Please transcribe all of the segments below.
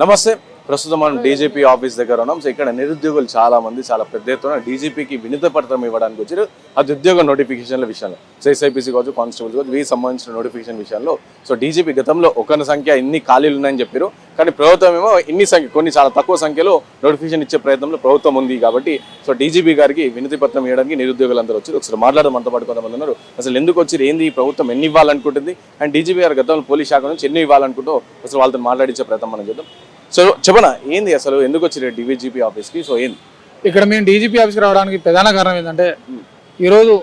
నమస్తే. ప్రస్తుతం మనం డీజీపీ ఆఫీస్ దగ్గర ఉన్నాం. సో ఇక్కడ నిరుద్యోగులు చాలా మంది చాలా పెద్ద ఎత్తున డీజీపీకి వినతి పత్రం ఇవ్వడానికి వచ్చారు. అది ఉద్యోగ నోటిఫికేషన్ల విషయంలో, సో ఎస్ఐపిసి కావచ్చు, కానిస్టేబుల్స్ కావచ్చు, వీటికి సంబంధించిన నోటిఫికేషన్ విషయంలో సో డీజీపీ గతంలో ఒకరి సంఖ్య ఇన్ని ఖాళీలు ఉన్నాయని చెప్పారు. కానీ ప్రభుత్వం ఏమో ఇన్ని సంఖ్య కొన్ని చాలా తక్కువ సంఖ్యలో నోటిఫికేషన్ ఇచ్చే ప్రయత్నంలో ప్రభుత్వం ఉంది. కాబట్టి సో డీజీపీ గారికి వినతి పత్రం ఇవ్వడానికి నిరుద్యోగులందరూ వచ్చి ఒకసారి మాట్లాడడం మనతో పాటు కొంతమంది ఉన్నారు. అసలు ఎందుకు వచ్చి ఏంది ఈ ప్రభుత్వం ఎన్ని ఇవ్వాలనుకుంటుంది అండ్ డీజీపీ గారు గతంలో పోలీస్ శాఖ నుంచి ఎన్ని ఇవ్వాలనుకుంటూ అసలు వాళ్ళతో మాట్లాడించే ప్రయత్నం మనం చేద్దాం. సో చెప్పనా ఏంది అసలు ఎందుకు వచ్చి డీజీపీ ఆఫీస్కి? సో ఏంది ఇక్కడ మేము డీజీపీ ఆఫీస్కి రావడానికి ప్రధాన కారణం ఏంటంటే ఈరోజు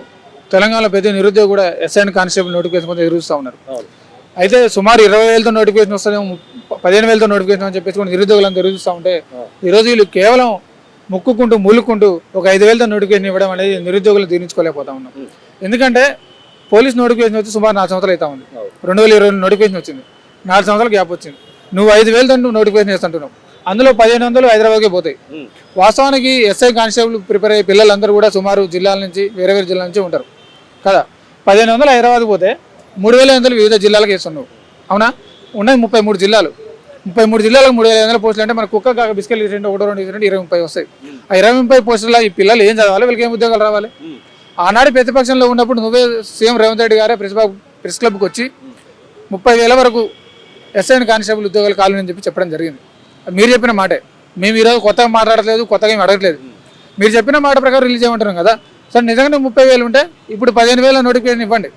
తెలంగాణలో ప్రతి నిరుద్యోగి కూడా ఎస్ఐ అండ్ కానిస్టేబుల్ నోటిఫికేషన్ కోసం ఎదురుస్తూ ఉన్నారు. అయితే సుమారు 20,000తో నోటిఫికేషన్ వస్తుందేమో, 15,000తో నోటిఫికేషన్ అని చెప్పేసి కూడా నిరుద్యోగులను ఎదురుస్తూ ఉంటే ఈరోజు వీళ్ళు కేవలం ముక్కుకుంటూ మూలుక్కుంటూ ఒక 5,000తో నోటిఫికేషన్ ఇవ్వడం అనేది నిరుద్యోగులు తీర్చుకోలేకపోతా ఉన్నాం. ఎందుకంటే పోలీస్ నోటిఫికేషన్ వచ్చి సుమారు 4 సంవత్సరాలు అవుతా ఉంది. 2020 నోటిఫికేషన్ వచ్చింది, 4 సంవత్సరాల గ్యాప్ వచ్చింది. నువ్వు 5,000తో నువ్వు నోటిఫికేషన్ చేస్తుంటున్నావు, అందులో 1,500 హైదరాబాద్కే పోతాయి. వాస్తవానికి ఎస్ఐ కానిస్టేబుల్ ప్రిపేర్ అయ్యే పిల్లలందరూ కూడా సుమారు జిల్లాల నుంచి వేరే వేరే జిల్లాల నుంచి ఉంటారు కదా. 1,500 హైదరాబాద్ పోతే 3,500 వివిధ జిల్లాలకు వేస్తున్నావు. అవునా? ఉన్నది 33 జిల్లాలు. 33 జిల్లాలకు 3,500 పోస్టులు అంటే మన కుక్క కాక బిస్కెట్ ఇచ్చేయండి, 1, 2, 20 వస్తాయి. ఆ 20 పోస్టుల్లో ఈ పిల్లలు ఏం చదవాలి? వీళ్ళకి ఏం ఉద్యోగాలు రావాలి? ఆనాడు ప్రతిపక్షంలో ఉన్నప్పుడు నువ్వే సీఎం రేవంత్ రెడ్డి గారే ప్రెస్ క్లబ్కి వచ్చి 30,000 వరకు ఎస్ఐ అండ్ కానిస్టేబుల్ ఉద్యోగాలు కావాలని అని చెప్పడం జరిగింది. మీరు చెప్పిన మాటే. మేము ఈరోజు కొత్తగా మాట్లాడట్లేదు, కొత్తగా ఏమి అడగట్లేదు. మీరు చెప్పిన మాట ప్రకారం రిలీజ్ చేయమంటున్నాం కదా. సార్ నిజంగానే 30,000 ఉంటే ఇప్పుడు 15,000 నోటిఫికేషన్ ఇవ్వండి.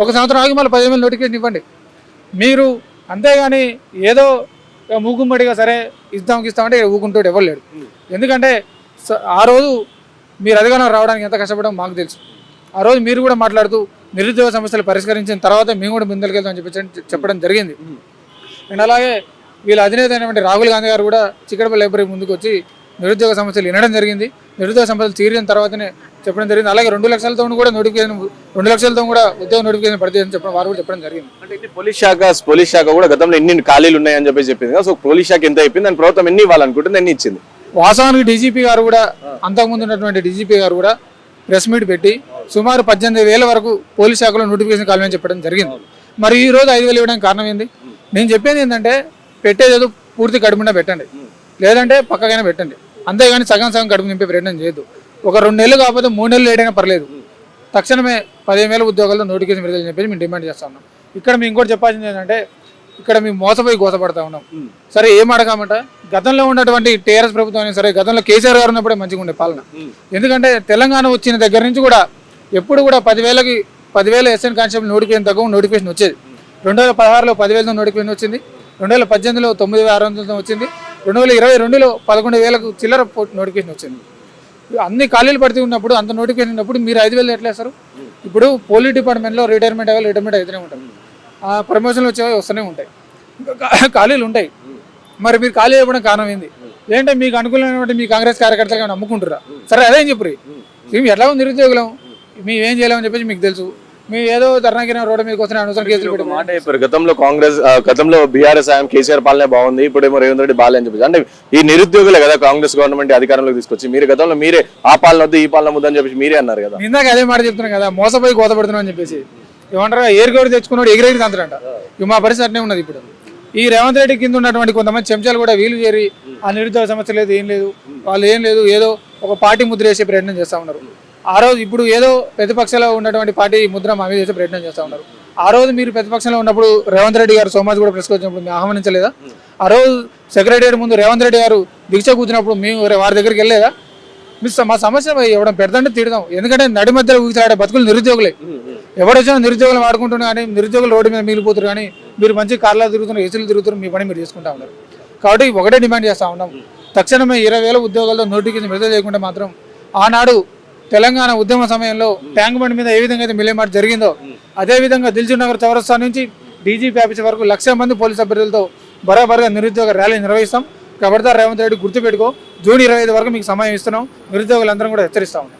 ఒక సంవత్సరం ఆగి మళ్ళీ 15,000 నోటిఫికేషన్ ఇవ్వండి. మీరు అంతేగాని ఏదో మూకుమ్మడిగా సరే ఇస్తామంటే ఊకుంటూ ఇవ్వలేడు. ఎందుకంటే ఆ రోజు మీరు అధికారంలో రావడానికి ఎంత కష్టపడడం మాకు తెలుసు. ఆ రోజు మీరు కూడా మాట్లాడుతూ నిరుద్యోగ సమస్యలు పరిష్కరించిన తర్వాత మేము కూడా ముందరికెళ్తామని చెప్పడం జరిగింది. అండ్ అలాగే వీళ్ళ అధినేత అయినటువంటి రాహుల్ గాంధీ గారు కూడా చిక్కడపల్లి లైబ్రరీ ముందుకు వచ్చి నిరుద్యోగ సమస్యలు వినడం జరిగింది. నిరుద్యోగ సమస్యలు తీరిన తర్వాతనే చెప్పడం జరిగింది. అలాగే 2 లక్షలతో కూడా నోటిఫికేషన్, 2 లక్షలతో కూడా ఉద్యోగ నోటిఫికేషన్ పడితే చెప్పడం వారు కూడా చెప్పడం జరిగింది. అంటే పోలీస్ శాఖ కూడా గతంలో ఎన్ని ఖాళీలు ఉన్నాయని చెప్పింది కదా. సో పోలీస్ శాఖ ఎంత అయిపోయింది అని ప్రభుత్వం ఎన్ని ఇవ్వాలనుకుంటుంది, ఎన్ని ఇచ్చింది? వాస్తవానికి డీజీపీ గారు కూడా అంతకుముందు ఉన్నటువంటి డీజీపీ గారు కూడా ప్రెస్ మీట్ పెట్టి సుమారు 18,000 వరకు పోలీస్ శాఖలో నోటిఫికేషన్ కావాలని చెప్పడం జరిగింది. మరి ఈ రోజు 5,000 ఇవ్వడానికి కారణం ఏంది? నేను చెప్పేది ఏంటంటే పెట్టేదేదో పూర్తి కడుపున పెట్టండి, లేదంటే పక్కకైనా పెట్టండి. అంతేగాని సగం కడుపు నింపే ప్రయత్నం చేయొద్దు. ఒక 2 నెలలు కాకపోతే 3 నెలలు లేటైనా పర్లేదు, తక్షణమే 15,000 ఉద్యోగాలతో నోటిఫికేషన్ విడుదలని చెప్పేసి మేము డిమాండ్ చేస్తా ఉన్నాం. ఇక్కడ మేము ఇంకోటి చెప్పాల్సింది ఏంటంటే ఇక్కడ మేము మోసపోయి గోసపడతా ఉన్నాం. సరే ఏం అడగామంట, గతంలో ఉన్నటువంటి టీఆర్ఎస్ ప్రభుత్వం అయినా సరే గతంలో కేసీఆర్ గారు ఉన్నప్పుడే మంచిగా ఉండే పాలన. ఎందుకంటే తెలంగాణ వచ్చిన దగ్గర నుంచి కూడా ఎప్పుడు కూడా 10,000 ఎస్ఐ కానిస్టేబుల్ నోటిఫికేషన్ తగ్గ నోటిఫికేషన్ వచ్చేది. 2016లో 10,000 నోటిఫికేషన్ వచ్చింది, 2018లో 9,600 వచ్చింది, 2022లో 11,000 చిల్లర నోటిఫికేషన్ వచ్చింది. అన్ని ఖాళీలు పడుతూ ఉన్నప్పుడు, అంత నోటిఫికేషన్ ఉన్నప్పుడు మీరు 5,000 ఎట్లా వేస్తారు? ఇప్పుడు పోలీస్ డిపార్ట్మెంట్లో రిటైర్మెంట్ అయితేనే ఉంటారు, ఆ ప్రమోషన్లు వచ్చేవి వస్తూనే ఉంటాయి, ఖాళీలు ఉంటాయి. మరి మీరు ఖాళీ అయిపోవడం కారణం ఏంది? లేదంటే మీకు అనుకూలమైనటువంటి మీ కాంగ్రెస్ కార్యకర్తలు నమ్ముకుంటారా? సరే అదేం చెప్పు, మేము ఎట్లా ఉంది నిరుద్యోగులం, మేము ఏం చేయలేమని చెప్పేసి మీకు తెలుసు. మేము ఏదో ధర్నాగిన రోడ్డు మీకు వస్తున్న అనవసరం కేసులు పెట్టి మాట చెప్పారు. గతంలో బీఆర్ఎస్ ఆయన కేసీఆర్ పాలనే బాగుంది, ఇప్పుడేమో రేవంత్ రెడ్డి బాలే అని చెప్పేసి. అంటే ఈ నిరుద్యోగులే కదా కాంగ్రెస్ గవర్నమెంట్ అధికారంలోకి తీసుకొచ్చి, మీరు గతంలో మీరే ఆ పాలన వద్దు ఈ పాలన వద్దు అని చెప్పేసి మీరే అన్నారు కదా. ఇందాక అదే మాట చెప్తున్నాం కదా, మోసపోయి గోతపడుతున్నాం అని చెప్పేసి. ఏమంటారు, ఏరుకోడి తెచ్చుకున్నాడు ఎగిరెగిరి తంతరంట. ఇక మా పరిస్థితి అట్నే ఉన్నది. ఇప్పుడు ఈ రేవంత్ రెడ్డి కింద ఉన్నటువంటి కొంతమంది చెంచాలు కూడా వీలు చేరి ఆ నిరుద్యోగ సమస్య లేదు, ఏం లేదు, వాళ్ళు ఏం లేదు, ఏదో ఒక పార్టీ ముద్ర వేసే ప్రయత్నం చేస్తూ ఉన్నారు. ఆ రోజు ఇప్పుడు ఏదో ప్రతిపక్షంలో ఉన్నటువంటి పార్టీ ముద్ర మా మీద చేసే ప్రయత్నం చేస్తూ ఉన్నారు. ఆ రోజు మీరు ప్రతిపక్షంలో ఉన్నప్పుడు రేవంత్ రెడ్డి గారు సోమాజ్ కూడా ప్రెస్కి వచ్చినప్పుడు మేము ఆహ్వానించలేదా? ఆ రోజు సెక్రటరీ ముందు రేవంత్ రెడ్డి గారు దీక్ష కూర్చున్నప్పుడు మేము వారి దగ్గరికి వెళ్ళలేదా? మా సమస్య ఎవడం పెడదంటే తిడదాం. ఎందుకంటే నడి మధ్యలో ఊగిలాడే బతుకులు నిరుద్యోగులే. ఎవడొచ్చినా నిరుద్యోగులు వాడుకుంటున్నా కానీ నిరుద్యోగులు రోడ్డు మీద మిగిలిపోతారు. కానీ మీరు మంచి కార్లో తిరుగుతున్నారు, ఏసీలు తిరుగుతారు, మీ పని మీరు చేసుకుంటా ఉన్నారు. కాబట్టి ఒకటే డిమాండ్ చేస్తూ ఉన్నాం, తక్షణమే 20,000 ఉద్యోగాలతో నోటిఫికేషన్ విడుదల చేయకుండా మాత్రం ఆనాడు తెలంగాణ ఉద్యమ సమయంలో ట్యాంక్ బండ్ మీద ఏ విధంగా అయితే మిలియమార్ట్ జరిగిందో అదేవిధంగా దిల్సుఖ్ నగర్ చౌరస్తా నుంచి డీజీపీ ఆఫీస్ వరకు 1,00,000 మంది పోలీసు అభ్యర్థులతో బరాబరుగా నిరుద్యోగ ర్యాలీ నిర్వహిస్తాం. కాబట్టి రేవంత్ రెడ్డి గుర్తుపెట్టుకో, జూన్ 25 వరకు మీకు సమయం ఇస్తున్నాం. నిరుద్యోగులందరం కూడా హెచ్చరిస్తా ఉన్నాం.